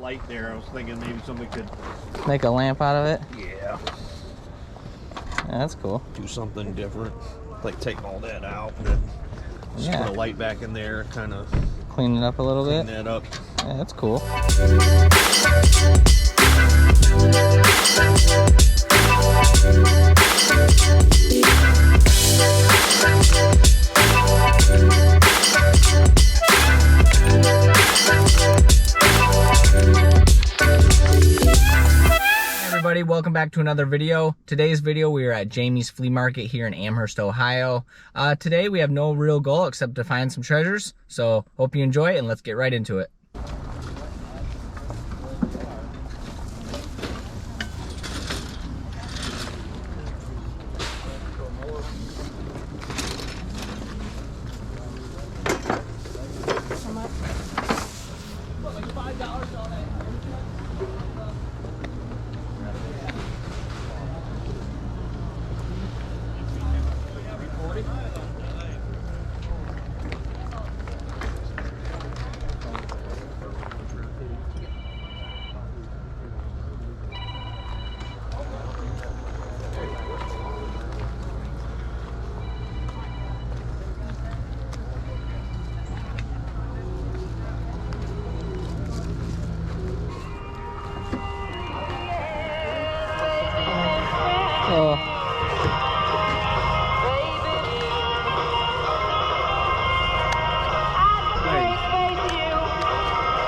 light there. I was thinking maybe somebody could make a lamp out of it. Yeah, that's cool. do something different, like take all that out and then just put a light back in there, kind of clean it up a little bit. Clean that up. Yeah, that's cool. Welcome back to another video. Today's video, we are at Jamie's Flea Market here in Amherst, Ohio. Today we have no real goal except to find some treasures, so hope you enjoy it and let's get right into it.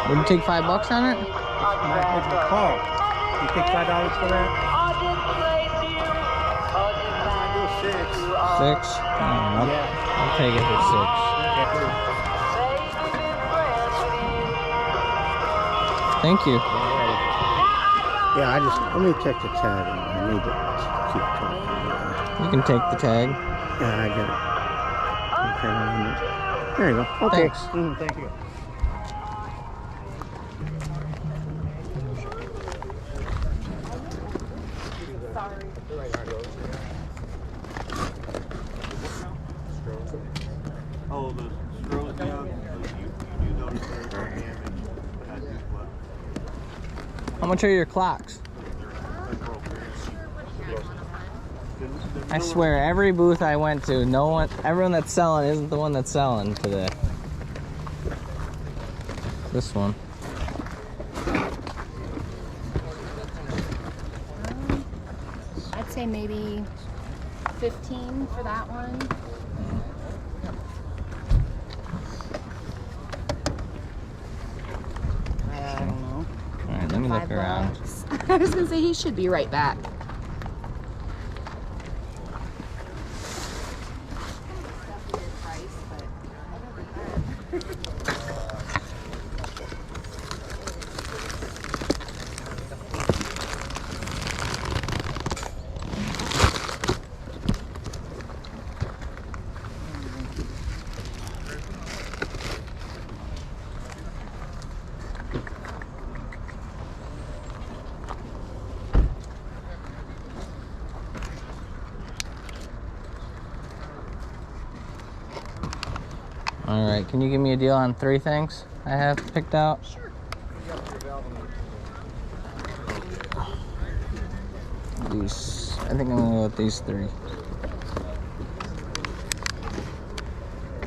Would you take $5 on it? What's the call? You take $5 for that? $6? I'll take it for $6. Thank you. Yeah, let me check the tag. I need to keep talking. You can take the tag. Yeah, I got it. Okay, there you go. Okay. Thanks. Thank you. Oh, the scroll down. You do notice there's damage. How much are your clocks? I swear, every booth I went to, everyone that's selling isn't the one that's selling today. This one. I'd say maybe 15 for that one. I don't know. All right, let me look around. I was gonna say he should be right back. All right, can you give me a deal on 3 things I have picked out? Sure. These, I think I'm gonna go with these 3.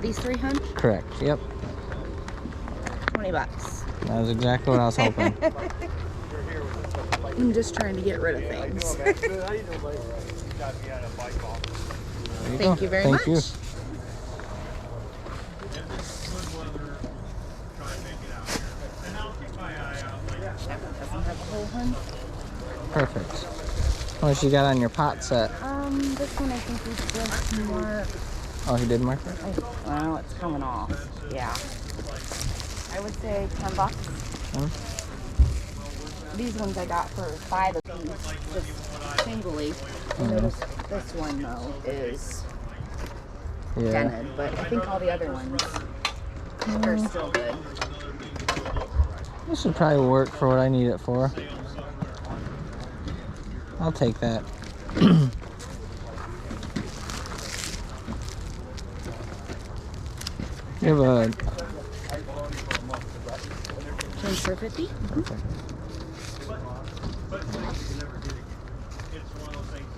These 3, hun? Correct, yep. $20. That was exactly what I was hoping. I'm just trying to get rid of things. Thank you very much. Thank you. Perfect. How much you got on your pot set? This one I think we just marked. Oh, he did mark it? Well, it's coming off. Yeah. I would say $10. These ones I got for $5 a piece, just singly. This one though is dented, but I think all the other ones are still good. This should probably work for what I need it for. I'll take that. You have a Those for 50.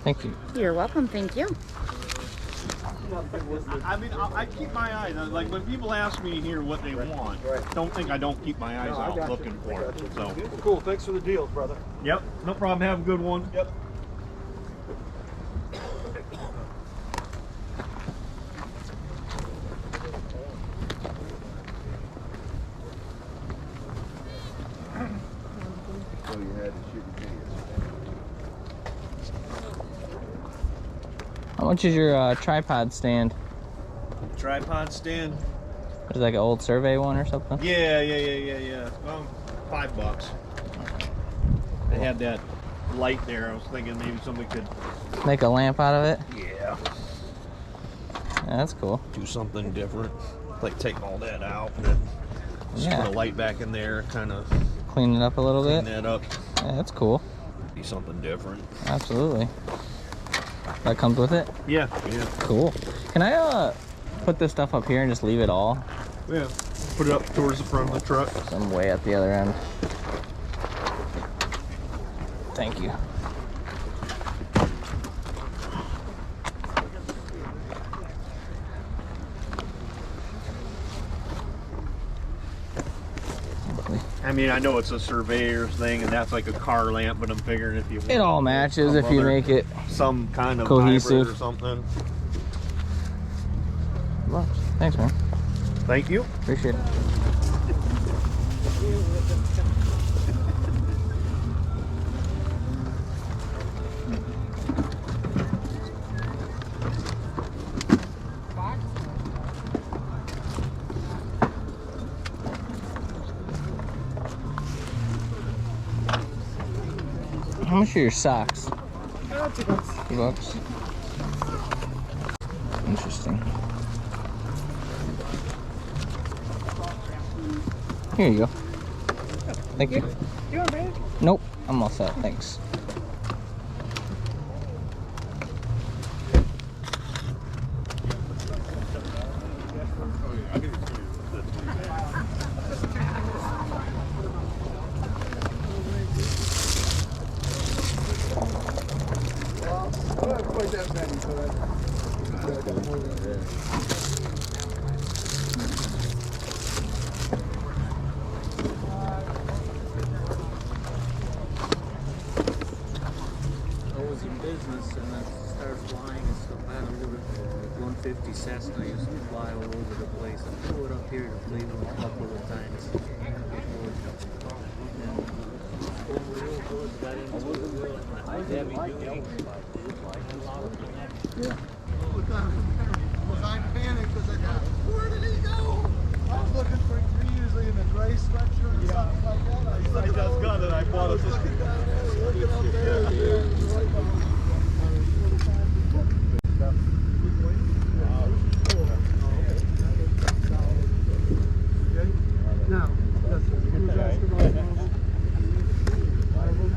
Thank you. You're welcome. Thank you. I mean, I keep my eyes on, like, when people ask me here what they want, don't think I don't keep my eyes out looking for it. So Cool, thanks for the deals, brother. Yep, no problem. Have a good one. Yep. How much is your tripod stand? Tripod stand. Is it like an old survey one or something? Yeah. $5. They had that light there. I was thinking maybe somebody could Make a lamp out of it? Yeah, that's cool. do something different. Like take all that out and then just Yeah. put a light back in there, kind of Clean it up a little clean bit? that up. Yeah, that's cool. Be something different. Absolutely. That comes with it? Yeah. Cool. Can I put this stuff up here and just leave it all? Yeah. Put it up towards the front of the truck. So I'm way at the other end. Thank you. I mean, I know it's a surveyor's thing, and that's like a car lamp, but I'm figuring if you want It all matches some if you other- make it some kind of cohesive hybrid or something. much. Thanks, man. Thank you. Appreciate it. How much are your socks? $2. Interesting. Here you go. Thank you. You want me? Nope, I'm all set. Thanks. Quite that many, so that's more than that. I was in business and I started flying and stuff. I had a little 150 Cessna. I used to fly all over the place. I flew it up here to Cleveland a couple of times. I panicked because I got, where did he go? I was looking for him usually in a gray sweatshirt or something like that. I just got it. I bought it. Looking down there, looking up there. Now, that's who's asking about Marvel?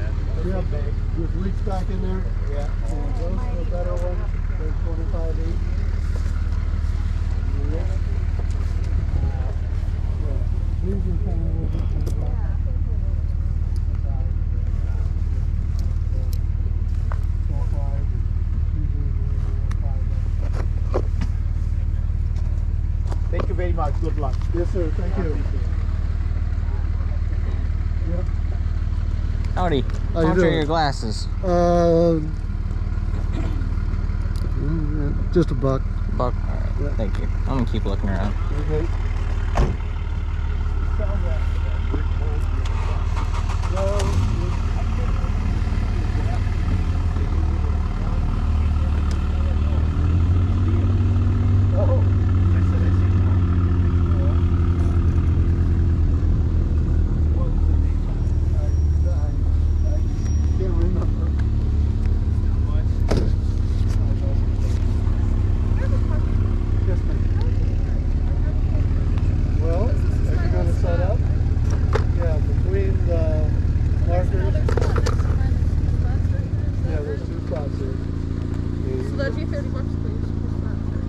There's leaks back in there. Yeah. Those are the better ones. They're 25 each. Yeah. These are kind of a little bit too black. Thank you very much. Good luck. Yes, sir. Thank you. Yep. Howdy. How How you much are doing? your glasses? Just a buck. $1. All right. Yeah. Thank you. I'm gonna keep looking around. Okay.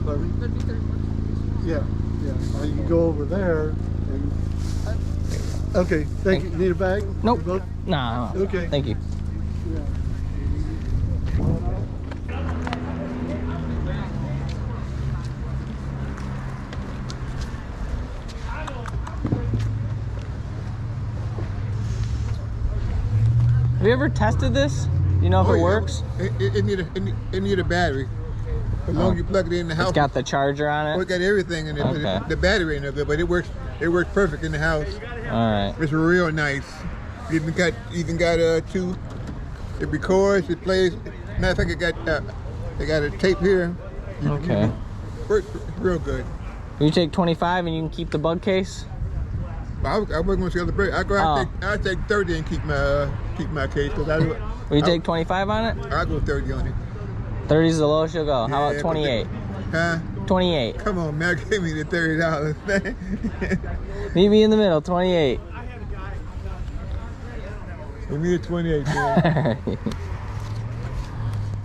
Pardon me? Yeah, yeah. You can go over there. And, okay, thank you. Need a bag? Nope. Both? Nah. Okay. Thank you. Yeah. Have you ever tested this? You know if it works? It need a battery. As long as you plug it in the house. It's got the charger on Well, it? it got everything in it. Okay. The battery ain't no good, but it works perfect in the house. Alright. It's real nice. You even got two. It records, it plays. Matter of fact, they got a tape here. Okay. Works real good. You take 25 and you can keep the bug case? I wasn't going to sell the break. I take 30 and keep my case because Will you take 25 on it? I go 30 on it. 30 is the lowest you'll go. How Yeah, about 28? Huh? 28. Come on, man, give me the $30, man. Meet me in the middle, 28. Give me the 28, man.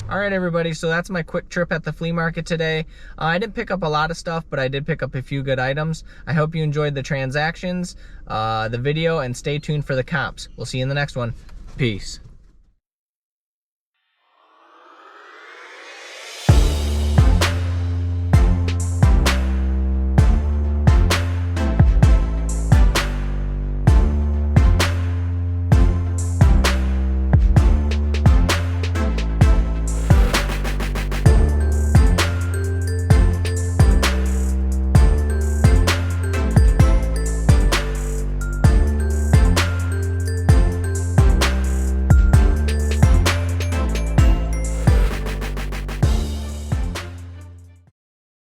All right, everybody, so that's my quick trip at the flea market today. I didn't pick up a lot of stuff, but I did pick up a few good items. I hope you enjoyed the transactions, the video, and stay tuned for the comps. We'll see you in the next one. Peace.